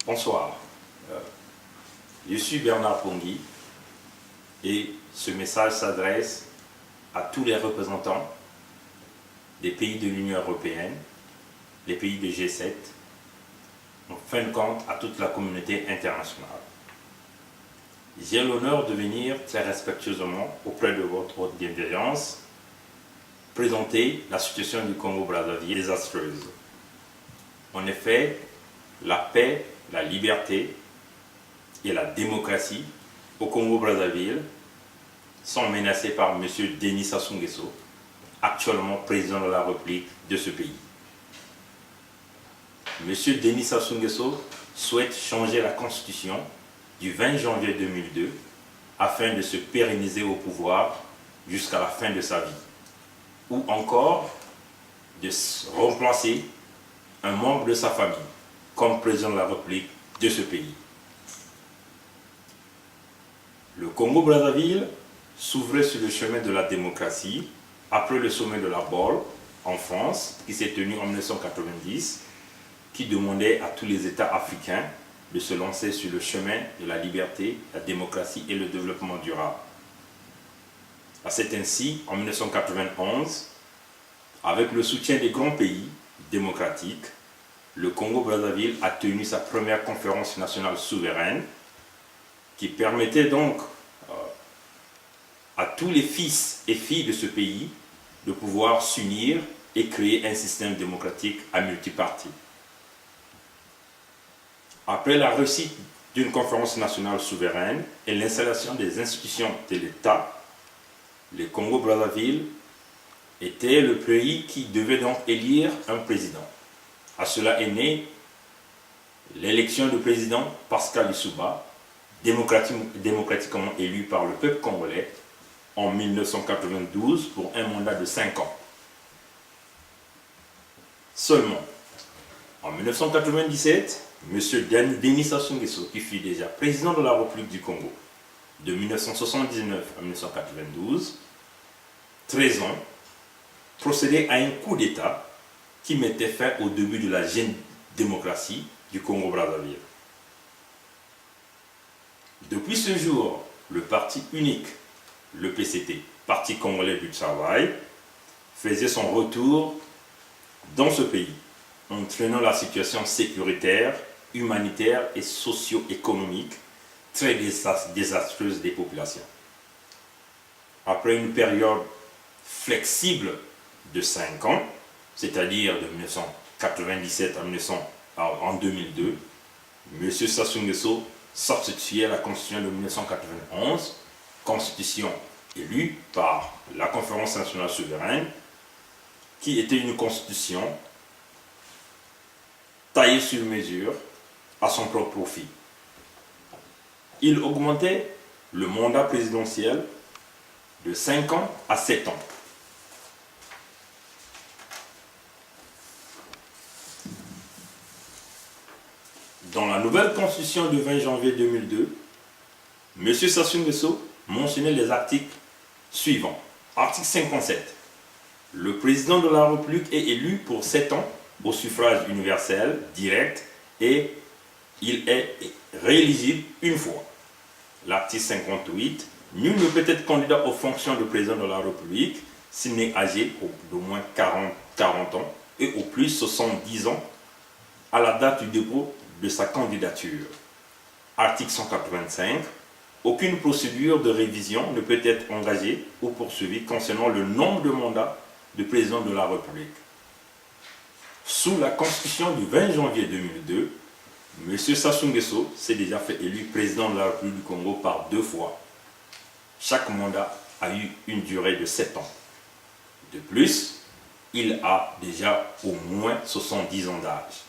Bonsoir, je suis Bernard Pongui et ce message s'adresse à tous les représentants des pays de l'Union européenne, les pays de G7, en fin de compte à toute la communauté internationale. J'ai l'honneur de venir très respectueusement auprès de votre haute bienveillance présenter la situation du Congo-Brazzaville désastreuse. En effet, la paix, la liberté et la démocratie au Congo-Brazzaville sont menacées par M. Denis Sassou Nguesso, actuellement président de la République de ce pays. M. Denis Sassou Nguesso souhaite changer la constitution du 20 janvier 2002 afin de se pérenniser au pouvoir jusqu'à la fin de sa vie, ou encore de remplacer un membre de sa famille comme président de la République de ce pays. Le Congo-Brazzaville s'ouvrait sur le chemin de la démocratie après le sommet de la Baule en France qui s'est tenu en 1990, qui demandait à tous les États africains de se lancer sur le chemin de la liberté, la démocratie et le développement durable. C'est ainsi, en 1991, avec le soutien des grands pays démocratiques, le Congo-Brazzaville a tenu sa première conférence nationale souveraine qui permettait donc à tous les fils et filles de ce pays de pouvoir s'unir et créer un système démocratique à multipartis. Après la réussite d'une conférence nationale souveraine et l'installation des institutions de l'État, le Congo-Brazzaville était le pays qui devait donc élire un président. À cela est née l'élection du président Pascal Lissouba, démocratiquement élu par le peuple congolais en 1992 pour un mandat de 5 ans. Seulement, en 1997, M. Denis Sassou Nguesso, qui fut déjà président de la République du Congo de 1979 à 1992, 13 ans, procédait à un coup d'État qui mettait fin au début de la jeune démocratie du Congo-Brazzaville. Depuis ce jour, le parti unique, le PCT, Parti congolais du travail, faisait son retour dans ce pays, entraînant la situation sécuritaire, humanitaire et socio-économique très désastreuse des populations. Après une période flexible de 5 ans, c'est-à-dire de 1997 en 2002, M. Sassou Nguesso substituait la constitution de 1991, constitution élue par la Conférence nationale souveraine, qui était une constitution taillée sur mesure à son propre profit. Il augmentait le mandat présidentiel de 5 ans à 7 ans. Dans la nouvelle constitution du 20 janvier 2002, M. Sassou Nguesso mentionnait les articles suivants. Article 57. Le président de la République est élu pour 7 ans au suffrage universel, direct, et il est rééligible une fois. L'article 58. Nul ne peut être candidat aux fonctions de président de la République s'il n'est âgé d'au moins 40 ans et au plus 70 ans à la date du dépôt de sa candidature. Article 185. Aucune procédure de révision ne peut être engagée ou poursuivie concernant le nombre de mandats de président de la République. Sous la constitution du 20 janvier 2002, M. Sassou Nguesso s'est déjà fait élu président de la République du Congo par 2 fois. Chaque mandat a eu une durée de 7 ans. De plus, il a déjà au moins 70 ans d'âge.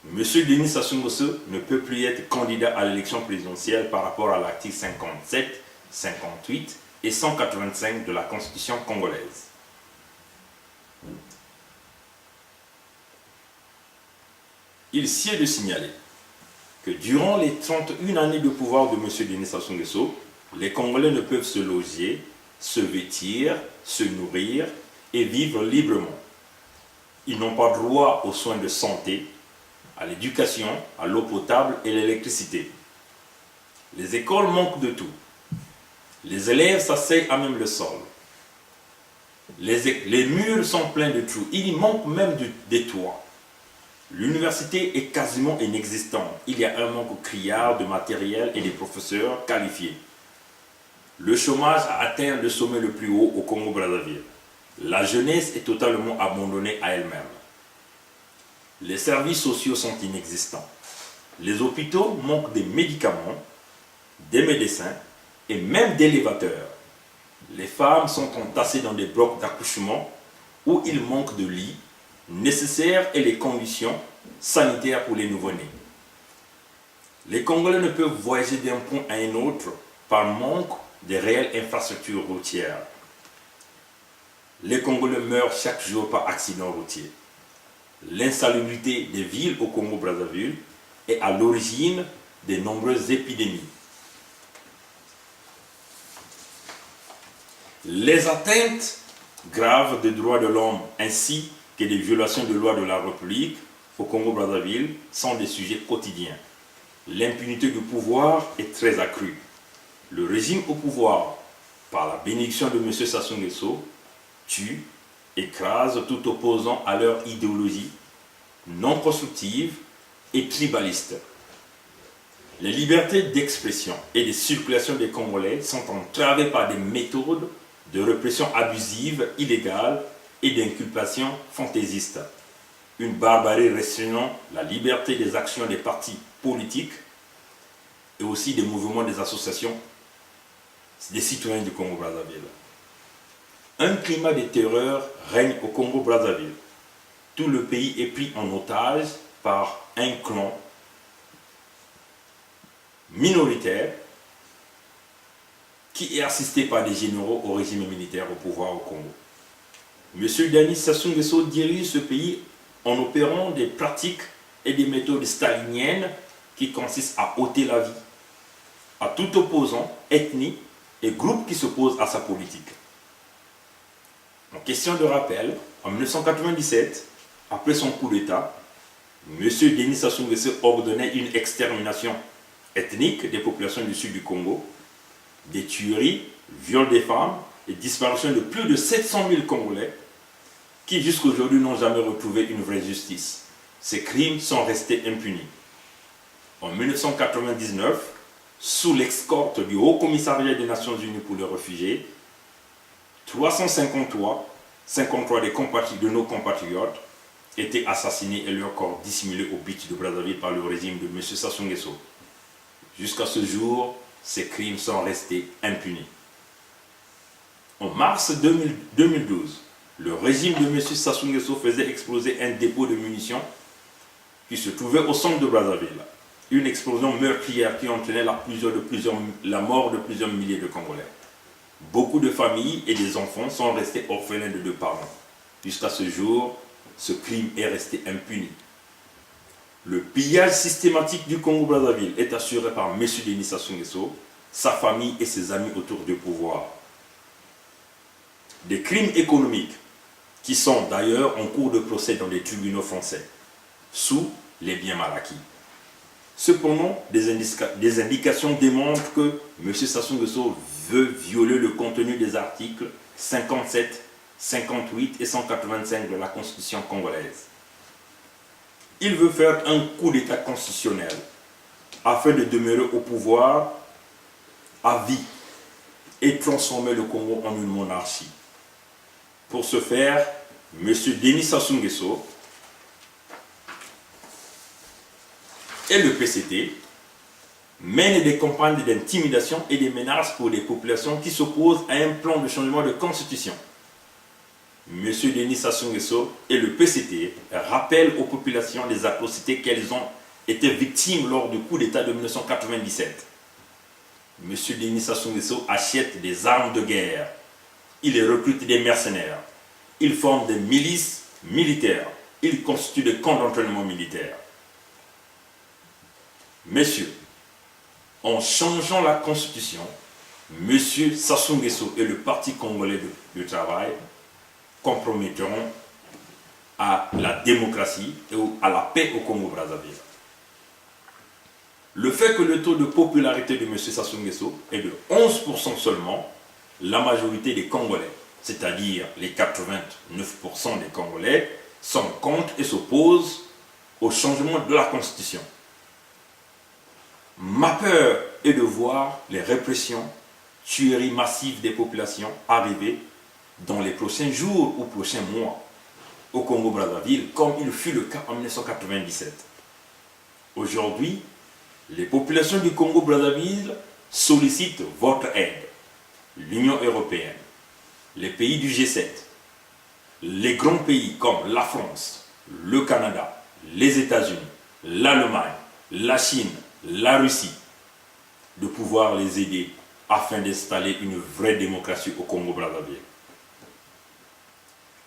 M. Denis Sassou Nguesso ne peut plus être candidat à l'élection présidentielle par rapport à l'article 57, 58 et 185 de la Constitution congolaise. Il sied de signaler que durant les 31 années de pouvoir de M. Denis Sassou Nguesso, les Congolais ne peuvent se loger, se vêtir, se nourrir et vivre librement. Ils n'ont pas droit aux soins de santé, à l'éducation, à l'eau potable et l'électricité. Les écoles manquent de tout. Les élèves s'asseyent à même le sol. Les murs sont pleins de trous. Il y manque même des toits. L'université est quasiment inexistante. Il y a un manque criard de matériel et des professeurs qualifiés. Le chômage a atteint le sommet le plus haut au Congo-Brazzaville. La jeunesse est totalement abandonnée à elle-même. Les services sociaux sont inexistants. Les hôpitaux manquent des médicaments, des médecins et même d'élévateurs. Les femmes sont entassées dans des blocs d'accouchement où il manque de lits nécessaires et les conditions sanitaires pour les nouveau-nés. Les Congolais ne peuvent voyager d'un point à un autre par manque de réelles infrastructures routières. Les Congolais meurent chaque jour par accident routier. L'insalubrité des villes au Congo-Brazzaville est à l'origine de nombreuses épidémies. Les atteintes graves des droits de l'homme ainsi que des violations de lois de la République au Congo-Brazzaville sont des sujets quotidiens. L'impunité du pouvoir est très accrue. Le régime au pouvoir, par la bénédiction de M. Sassou Nguesso, tue, écrase tout opposant à leur idéologie non constructive et tribaliste. Les libertés d'expression et de circulation des Congolais sont entravées par des méthodes de répression abusive, illégale et d'inculpation fantaisiste. Une barbarie restreignant la liberté des actions des partis politiques et aussi des mouvements des associations des citoyens du Congo-Brazzaville. Un climat de terreur règne au Congo-Brazzaville. Tout le pays est pris en otage par un clan minoritaire qui est assisté par des généraux au régime militaire au pouvoir au Congo. M. Denis Sassou Nguesso dirige ce pays en opérant des pratiques et des méthodes staliniennes qui consistent à ôter la vie à tout opposant, ethnie et groupe qui s'oppose à sa politique. En question de rappel, en 1997, après son coup d'État, M. Denis Sassou Nguesso ordonnait une extermination ethnique des populations du sud du Congo, des tueries, viols des femmes et disparition de plus de 700 000 Congolais qui jusqu'à aujourd'hui n'ont jamais retrouvé une vraie justice. Ces crimes sont restés impunis. En 1999, sous l'escorte du Haut-Commissariat des Nations Unies pour les réfugiés, 353 de nos compatriotes étaient assassinés et leurs corps dissimulés au beach de Brazzaville par le régime de M. Sassou Nguesso. Jusqu'à ce jour, ces crimes sont restés impunis. En mars 2012, le régime de M. Sassou Nguesso faisait exploser un dépôt de munitions qui se trouvait au centre de Brazzaville. Une explosion meurtrière qui entraînait la mort de plusieurs milliers de Congolais. Beaucoup de familles et des enfants sont restés orphelins de deux parents. Jusqu'à ce jour, ce crime est resté impuni. Le pillage systématique du Congo-Brazzaville est assuré par M. Denis Sassou Nguesso, sa famille et ses amis autour du pouvoir. Des crimes économiques qui sont d'ailleurs en cours de procès dans les tribunaux français, sous les biens mal acquis. Cependant, des indications démontrent que M. Sassou Nguesso veut violer le contenu des articles 57, 58 et 185 de la Constitution congolaise. Il veut faire un coup d'État constitutionnel afin de demeurer au pouvoir à vie et transformer le Congo en une monarchie. Pour ce faire, M. Denis Sassou Nguesso et le PCT mènent des campagnes d'intimidation et des menaces pour les populations qui s'opposent à un plan de changement de constitution. M. Denis Sassou Nguesso et le PCT rappellent aux populations les atrocités qu'elles ont été victimes lors du coup d'État de 1997. M. Denis Sassou Nguesso achète des armes de guerre. Il recrute des mercenaires. Il forme des milices militaires. Il constitue des camps d'entraînement militaire. Messieurs, en changeant la constitution, M. Sassou Nguesso et le Parti congolais du travail compromettront à la démocratie et à la paix au Congo-Brazzaville. Le fait que le taux de popularité de M. Sassou Nguesso est de 11% seulement, la majorité des Congolais, c'est-à-dire les 89% des Congolais, sont contre et s'opposent au changement de la Constitution. Ma peur est de voir les répressions, tueries massives des populations arriver dans les prochains jours ou prochains mois au Congo-Brazzaville, comme il fut le cas en 1997. Aujourd'hui, les populations du Congo-Brazzaville sollicitent votre aide. L'Union européenne, les pays du G7, les grands pays comme la France, le Canada, les États-Unis, l'Allemagne, la Chine, la Russie, de pouvoir les aider afin d'installer une vraie démocratie au Congo-Brazzaville.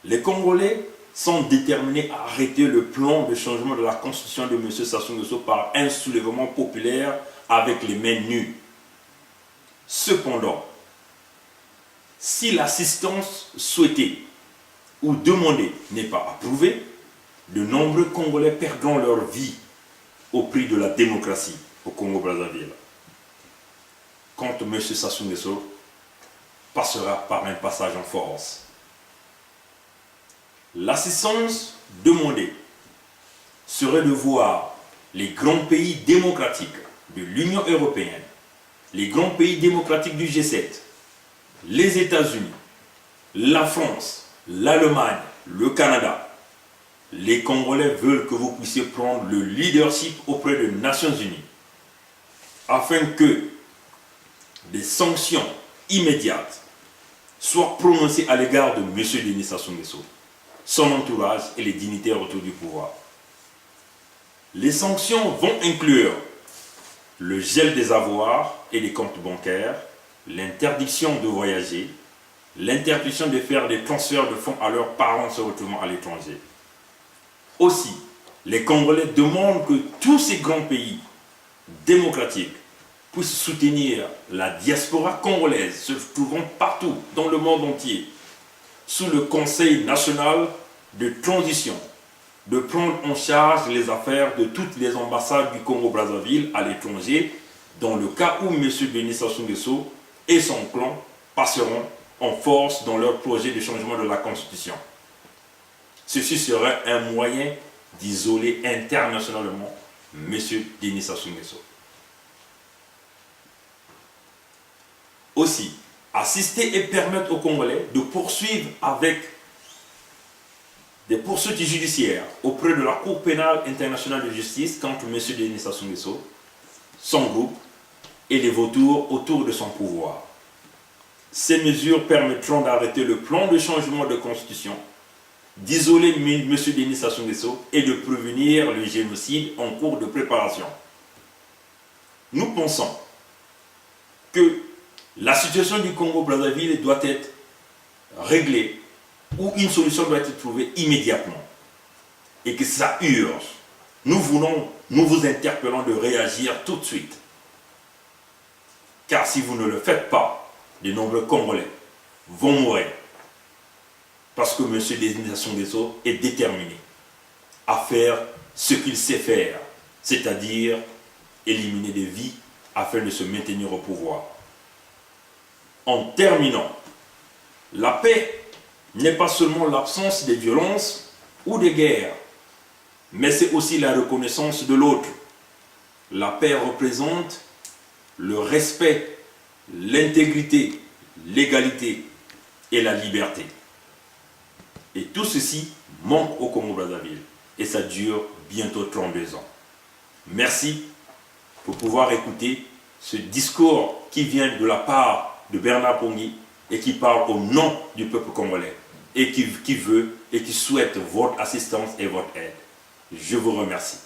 Les Congolais sont déterminés à arrêter le plan de changement de la constitution de M. Sassou Nguesso par un soulèvement populaire avec les mains nues. Cependant, si l'assistance souhaitée ou demandée n'est pas approuvée, de nombreux Congolais perdront leur vie au prix de la démocratie au Congo-Brazzaville. Quand M. Sassou Nguesso passera par un passage en force. L'assistance demandée serait de voir les grands pays démocratiques de l'Union européenne, les grands pays démocratiques du G7, les États-Unis, la France, l'Allemagne, le Canada. Les Congolais veulent que vous puissiez prendre le leadership auprès des Nations Unies afin que des sanctions immédiates soient prononcées à l'égard de M. Denis Sassou Nguesso, son entourage et les dignitaires autour du pouvoir. Les sanctions vont inclure le gel des avoirs et des comptes bancaires, l'interdiction de voyager, l'interdiction de faire des transferts de fonds à leurs parents se retrouvant à l'étranger. Aussi, les Congolais demandent que tous ces grands pays démocratiques puissent soutenir la diaspora congolaise se trouvant partout dans le monde entier, sous le Conseil national de transition, de prendre en charge les affaires de toutes les ambassades du Congo-Brazzaville à l'étranger, dans le cas où M. Denis Sassou Nguesso et son clan passeront en force dans leur projet de changement de la Constitution. Ceci serait un moyen d'isoler internationalement M. Denis Sassou Nguesso. Aussi, assister et permettre aux Congolais de poursuivre avec des poursuites judiciaires auprès de la Cour pénale internationale de justice contre M. Denis Sassou Nguesso, son groupe et les vautours autour de son pouvoir. Ces mesures permettront d'arrêter le plan de changement de constitution, d'isoler M. Denis Sassou Nguesso et de prévenir le génocide en cours de préparation. Nous pensons que la situation du Congo-Brazzaville doit être réglée ou une solution doit être trouvée immédiatement et que ça urge. Nous vous interpellons de réagir tout de suite. Car si vous ne le faites pas, de nombreux Congolais vont mourir. Parce que M. Denis Sassou Nguesso est déterminé à faire ce qu'il sait faire, c'est-à-dire éliminer des vies afin de se maintenir au pouvoir. En terminant, la paix n'est pas seulement l'absence des violences ou des guerres, mais c'est aussi la reconnaissance de l'autre. La paix représente le respect, l'intégrité, l'égalité et la liberté. Et tout ceci manque au Congo-Brazzaville et ça dure bientôt 32 ans. Merci pour pouvoir écouter ce discours qui vient de la part de Bernard Pongui et qui parle au nom du peuple congolais et qui veut et qui souhaite votre assistance et votre aide. Je vous remercie.